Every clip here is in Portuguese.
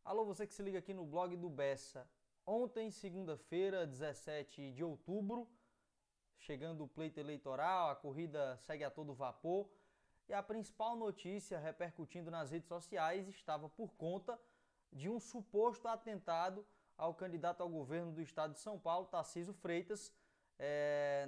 Alô, você que se liga aqui no blog do Bessa. Ontem, segunda-feira, 17 de outubro, chegando o pleito eleitoral, a corrida segue a todo vapor e a principal notícia repercutindo nas redes sociais estava por conta de um suposto atentado ao candidato ao governo do estado de São Paulo, Tarcísio Freitas,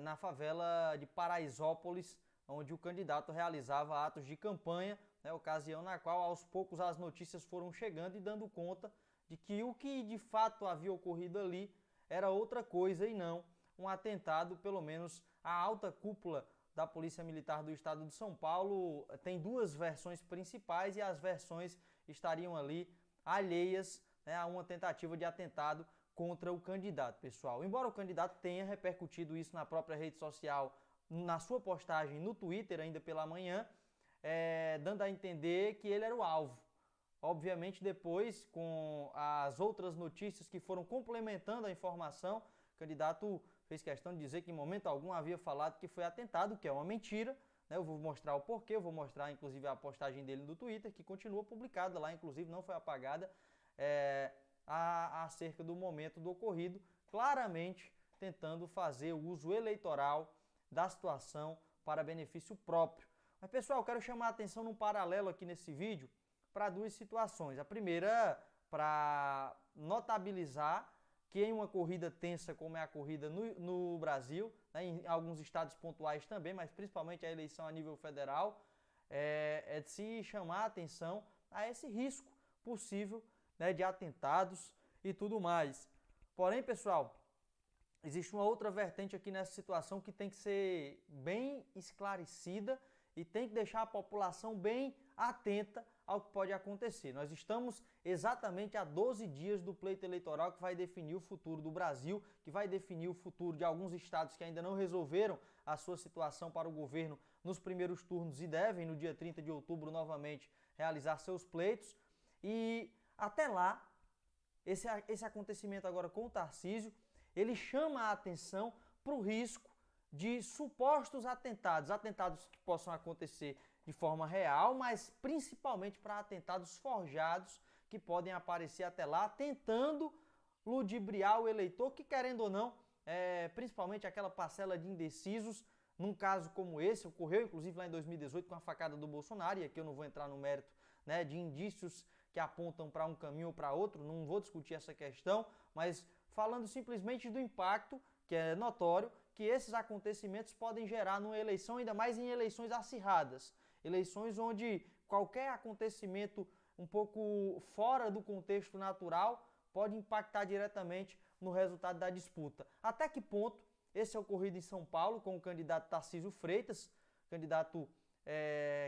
na favela de Paraisópolis, onde o candidato realizava atos de campanha, ocasião na qual aos poucos as notícias foram chegando e dando conta de que o que de fato havia ocorrido ali era outra coisa e não um atentado. Pelo menos a alta cúpula da Polícia Militar do Estado de São Paulo tem duas versões principais e as versões estariam ali alheias, a uma tentativa de atentado contra o candidato, pessoal. Embora o candidato tenha repercutido isso na própria rede social, na sua postagem no Twitter ainda pela manhã, dando a entender que ele era o alvo. Obviamente, depois, com as outras notícias que foram complementando a informação, o candidato fez questão de dizer que em momento algum havia falado que foi atentado, que é uma mentira. Eu vou mostrar o porquê, eu vou mostrar inclusive a postagem dele no Twitter, que continua publicada lá, inclusive não foi apagada, acerca do momento do ocorrido, claramente tentando fazer o uso eleitoral da situação para benefício próprio. Mas, pessoal, eu quero chamar a atenção num paralelo aqui nesse vídeo para duas situações. A primeira, para notabilizar que em uma corrida tensa como é a corrida no Brasil, em alguns estados pontuais também, mas principalmente a eleição a nível federal, é de se chamar a atenção a esse risco possível, de atentados e tudo mais. Porém, pessoal, existe uma outra vertente aqui nessa situação que tem que ser bem esclarecida e tem que deixar a população bem atenta ao que pode acontecer. Nós estamos exatamente a 12 dias do pleito eleitoral que vai definir o futuro do Brasil, que vai definir o futuro de alguns estados que ainda não resolveram a sua situação para o governo nos primeiros turnos e devem, no dia 30 de outubro, novamente realizar seus pleitos. E até lá, esse acontecimento agora com o Tarcísio, ele chama a atenção para o risco de supostos atentados que possam acontecer de forma real, mas principalmente para atentados forjados que podem aparecer até lá, tentando ludibriar o eleitor que, querendo ou não, principalmente aquela parcela de indecisos, num caso como esse, ocorreu inclusive lá em 2018 com a facada do Bolsonaro, e aqui eu não vou entrar no mérito, de indícios que apontam para um caminho ou para outro, não vou discutir essa questão, mas falando simplesmente do impacto, que é notório, que esses acontecimentos podem gerar numa eleição, ainda mais em eleições acirradas, eleições onde qualquer acontecimento um pouco fora do contexto natural pode impactar diretamente no resultado da disputa. Até que ponto esse é ocorrido em São Paulo com o candidato Tarcísio Freitas, candidato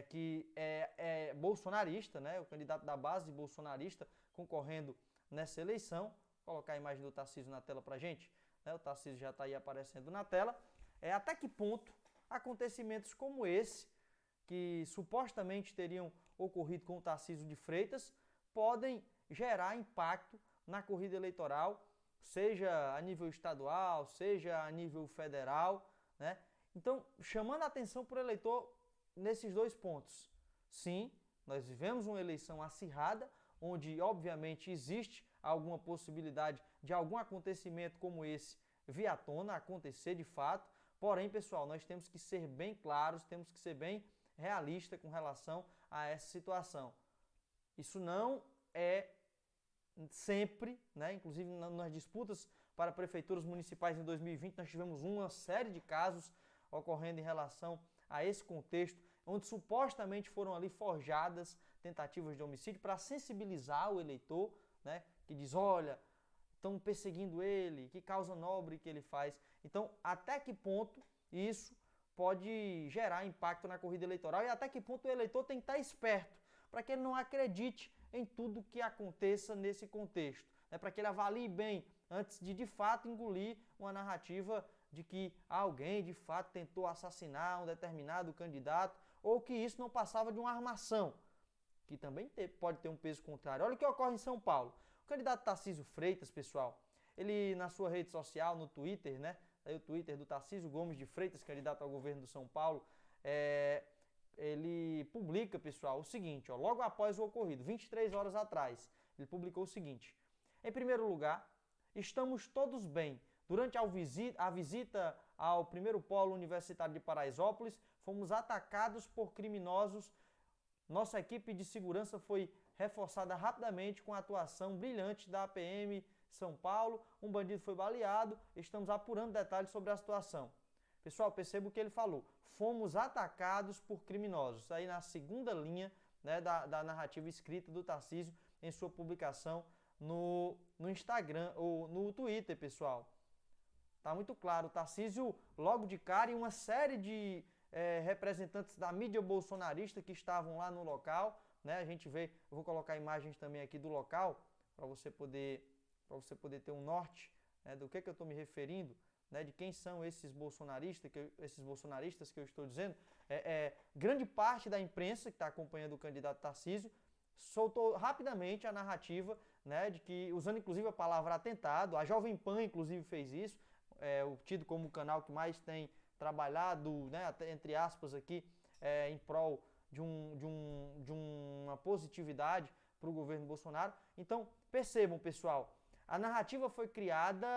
que é bolsonarista, o candidato da base bolsonarista concorrendo nessa eleição. Vou colocar a imagem do Tarcísio na tela pra gente. O Tarcísio já está aí aparecendo na tela. Até que ponto acontecimentos como esse, que supostamente teriam ocorrido com o Tarcísio de Freitas, podem gerar impacto na corrida eleitoral, seja a nível estadual, seja a nível federal, Então, chamando a atenção para o eleitor nesses dois pontos. Sim, nós vivemos uma eleição acirrada, onde obviamente existe alguma possibilidade de algum acontecimento como esse vir à tona, acontecer de fato. Porém, pessoal, nós temos que ser bem claros, temos que ser bem realistas com relação a essa situação. Isso não é sempre, inclusive nas disputas para prefeituras municipais em 2020, nós tivemos uma série de casos ocorrendo em relação a esse contexto, onde supostamente foram ali forjadas tentativas de homicídio para sensibilizar o eleitor, que diz, olha, estão perseguindo ele, que causa nobre que ele faz. Então, até que ponto isso pode gerar impacto na corrida eleitoral e até que ponto o eleitor tem que estar esperto para que ele não acredite em tudo que aconteça nesse contexto, para que ele avalie bem antes de fato engolir uma narrativa de que alguém de fato tentou assassinar um determinado candidato ou que isso não passava de uma armação, que também pode ter um peso contrário. Olha o que ocorre em São Paulo. O candidato Tarcísio Freitas, pessoal, ele na sua rede social, no Twitter, aí o Twitter do Tarcísio Gomes de Freitas, candidato ao governo do São Paulo, ele publica, pessoal, o seguinte, logo após o ocorrido, 23 horas atrás, Ele publicou o seguinte: em primeiro lugar, estamos todos bem. Durante a visita ao primeiro polo universitário de Paraisópolis, fomos atacados por criminosos. Nossa equipe de segurança foi reforçada rapidamente com a atuação brilhante da PM São Paulo. Um bandido foi baleado. Estamos apurando detalhes sobre a situação. Pessoal, perceba o que ele falou. Fomos atacados por criminosos. Aí na segunda linha, né, da narrativa escrita do Tarcísio em sua publicação no Instagram ou no Twitter, pessoal. Tá muito claro. O Tarcísio, logo de cara, e uma série de representantes da mídia bolsonarista que estavam lá no local, né? A gente vê, eu vou colocar imagens também aqui do local para você poder ter um norte, né, do que eu estou me referindo, né, de quem são esses bolsonaristas que eu estou dizendo. Grande parte da imprensa que está acompanhando o candidato Tarcísio soltou rapidamente a narrativa, né, de que, usando inclusive a palavra atentado, a Jovem Pan inclusive fez isso, o tido como o canal que mais tem trabalhado, né, entre aspas aqui, em prol de uma positividade para o governo Bolsonaro. Então, percebam, pessoal, a narrativa foi criada,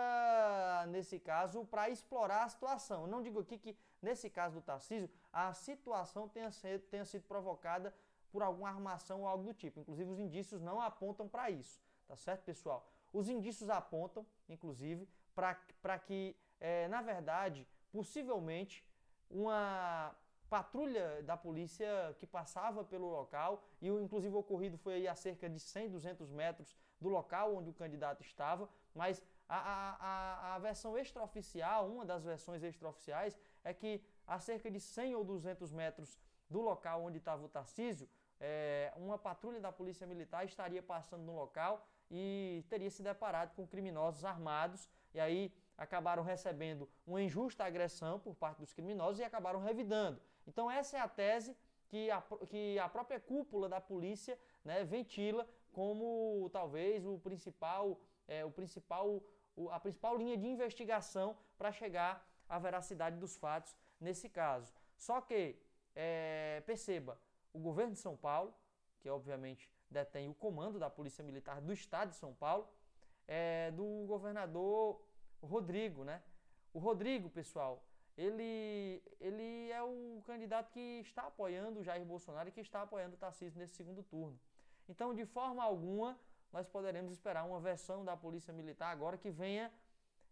nesse caso, para explorar a situação. Eu não digo aqui que, nesse caso do Tarcísio, a situação tenha sido provocada por alguma armação ou algo do tipo. Inclusive, os indícios não apontam para isso. Tá certo, pessoal? Os indícios apontam, inclusive, para que, na verdade, possivelmente, uma patrulha da polícia que passava pelo local, e inclusive o ocorrido foi aí a cerca de 100, 200 metros do local onde o candidato estava, mas a versão extraoficial, uma das versões extraoficiais, é que a cerca de 100 ou 200 metros do local onde estava o Tarcísio, uma patrulha da polícia militar estaria passando no local e teria se deparado com criminosos armados, e aí acabaram recebendo uma injusta agressão por parte dos criminosos e acabaram revidando. Então essa é a tese que a própria cúpula da polícia, né, ventila como talvez a principal linha de investigação para chegar à veracidade dos fatos nesse caso. Só que, perceba, o governo de São Paulo, que obviamente detém o comando da Polícia Militar do Estado de São Paulo, do governador Rodrigo, né? O Rodrigo, pessoal, ele é o candidato que está apoiando o Jair Bolsonaro e que está apoiando o Tarcísio nesse segundo turno. Então, de forma alguma, nós poderemos esperar uma versão da Polícia Militar agora que venha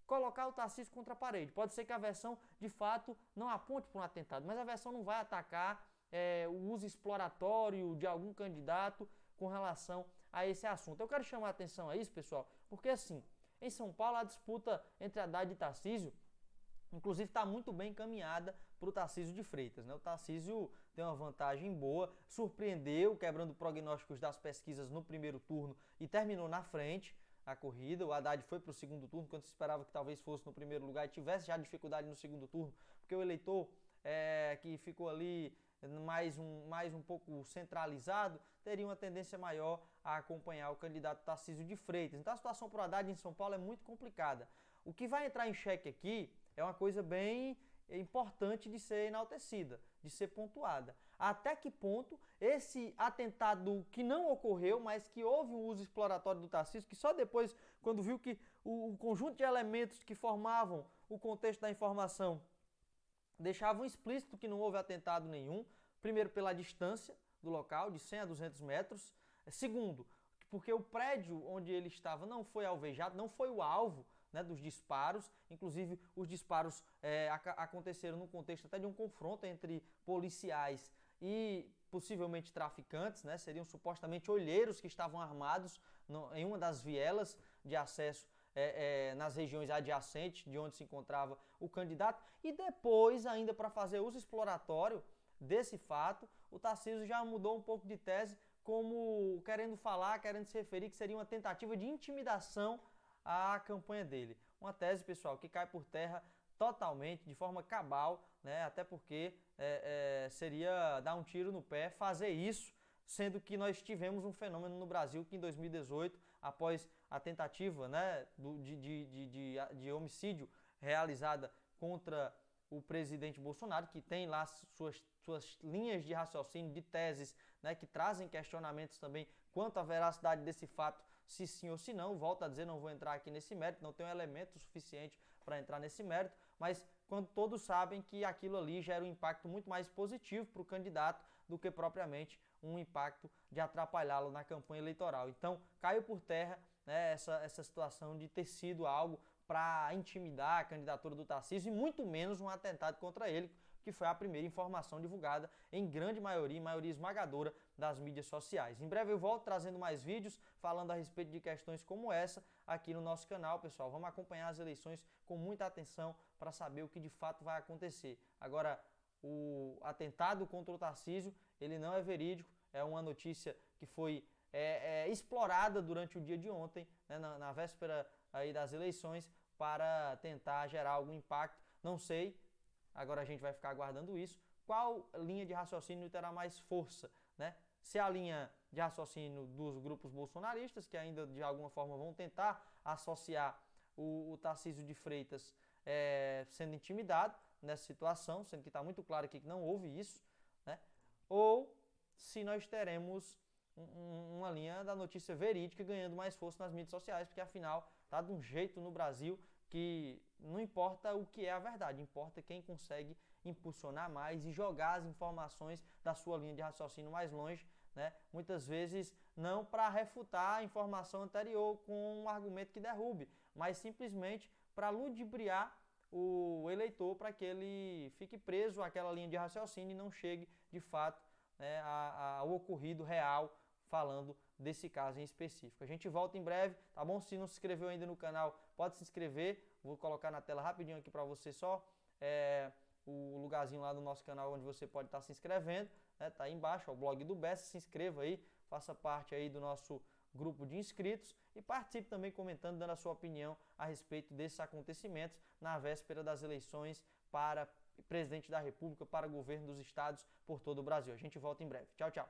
colocar o Tarcísio contra a parede. Pode ser que a versão, de fato, não aponte para um atentado, mas a versão não vai atacar o uso exploratório de algum candidato com relação a esse assunto. Eu quero chamar a atenção a isso, pessoal, porque assim, em São Paulo a disputa entre Haddad e Tarcísio, inclusive, está muito bem encaminhada para o Tarcísio de Freitas, né? O Tarcísio tem uma vantagem boa, surpreendeu, quebrando prognósticos das pesquisas no primeiro turno e terminou na frente a corrida. O Haddad foi para o segundo turno, quando se esperava que talvez fosse no primeiro lugar e tivesse já dificuldade no segundo turno, porque o eleitor que ficou ali mais um pouco centralizado, teria uma tendência maior a acompanhar o candidato Tarcísio de Freitas. Então a situação para o Haddad em São Paulo é muito complicada. O que vai entrar em xeque aqui é uma coisa bem importante de ser enaltecida, de ser pontuada. Até que ponto esse atentado que não ocorreu, mas que houve um uso exploratório do Tarcísio, que só depois, quando viu que o conjunto de elementos que formavam o contexto da informação deixavam explícito que não houve atentado nenhum, primeiro pela distância do local, de 100 a 200 metros, segundo, porque o prédio onde ele estava não foi alvejado, não foi o alvo, né, dos disparos. Inclusive os disparos aconteceram no contexto até de um confronto entre policiais e possivelmente traficantes, né, seriam supostamente olheiros que estavam armados em uma das vielas de acesso nas regiões adjacentes de onde se encontrava o candidato. E depois, ainda para fazer uso exploratório desse fato, o Tarcísio já mudou um pouco de tese, como querendo se referir que seria uma tentativa de intimidação à campanha dele. Uma tese, pessoal, que cai por terra totalmente, de forma cabal, né? Até porque seria dar um tiro no pé fazer isso, sendo que nós tivemos um fenômeno no Brasil que em 2018, após a tentativa, né, de homicídio realizada contra o presidente Bolsonaro, que tem lá suas linhas de raciocínio, de teses, né, que trazem questionamentos também quanto à veracidade desse fato, se sim ou se não. Volto a dizer, não vou entrar aqui nesse mérito, não tenho elemento suficiente para entrar nesse mérito, mas quando todos sabem que aquilo ali gera um impacto muito mais positivo para o candidato do que propriamente um impacto de atrapalhá-lo na campanha eleitoral. Então, caiu por terra, né, essa situação de ter sido algo para intimidar a candidatura do Tarcísio e muito menos um atentado contra ele, que foi a primeira informação divulgada em grande maioria, maioria esmagadora das mídias sociais. Em breve eu volto trazendo mais vídeos falando a respeito de questões como essa aqui no nosso canal, pessoal. Vamos acompanhar as eleições com muita atenção para saber o que de fato vai acontecer. Agora, o atentado contra o Tarcísio, ele não é verídico, é uma notícia que foi explorada durante o dia de ontem, né, na véspera aí das eleições, para tentar gerar algum impacto. Não sei, agora a gente vai ficar aguardando isso. Qual linha de raciocínio terá mais força, né? Se a linha de raciocínio dos grupos bolsonaristas, que ainda de alguma forma vão tentar associar o Tarcísio de Freitas sendo intimidado nessa situação, sendo que está muito claro aqui que não houve isso, né? Ou se nós teremos uma linha da notícia verídica ganhando mais força nas mídias sociais, porque afinal está de um jeito no Brasil que não importa o que é a verdade, importa quem consegue impulsionar mais e jogar as informações da sua linha de raciocínio mais longe, né? Muitas vezes não para refutar a informação anterior com um argumento que derrube, mas simplesmente para ludibriar o eleitor para que ele fique preso àquela linha de raciocínio e não chegue de fato, né, ao ocorrido real, falando desse caso em específico. A gente volta em breve, tá bom? Se não se inscreveu ainda no canal, pode se inscrever. Vou colocar na tela rapidinho aqui para você só o lugarzinho lá do nosso canal onde você pode estar se inscrevendo, né? Tá aí embaixo, ó, o blog do Bessa. Se inscreva aí, faça parte aí do nosso grupo de inscritos e participe também comentando, dando a sua opinião a respeito desses acontecimentos na véspera das eleições para presidente da República, para governo dos estados por todo o Brasil. A gente volta em breve. Tchau, tchau.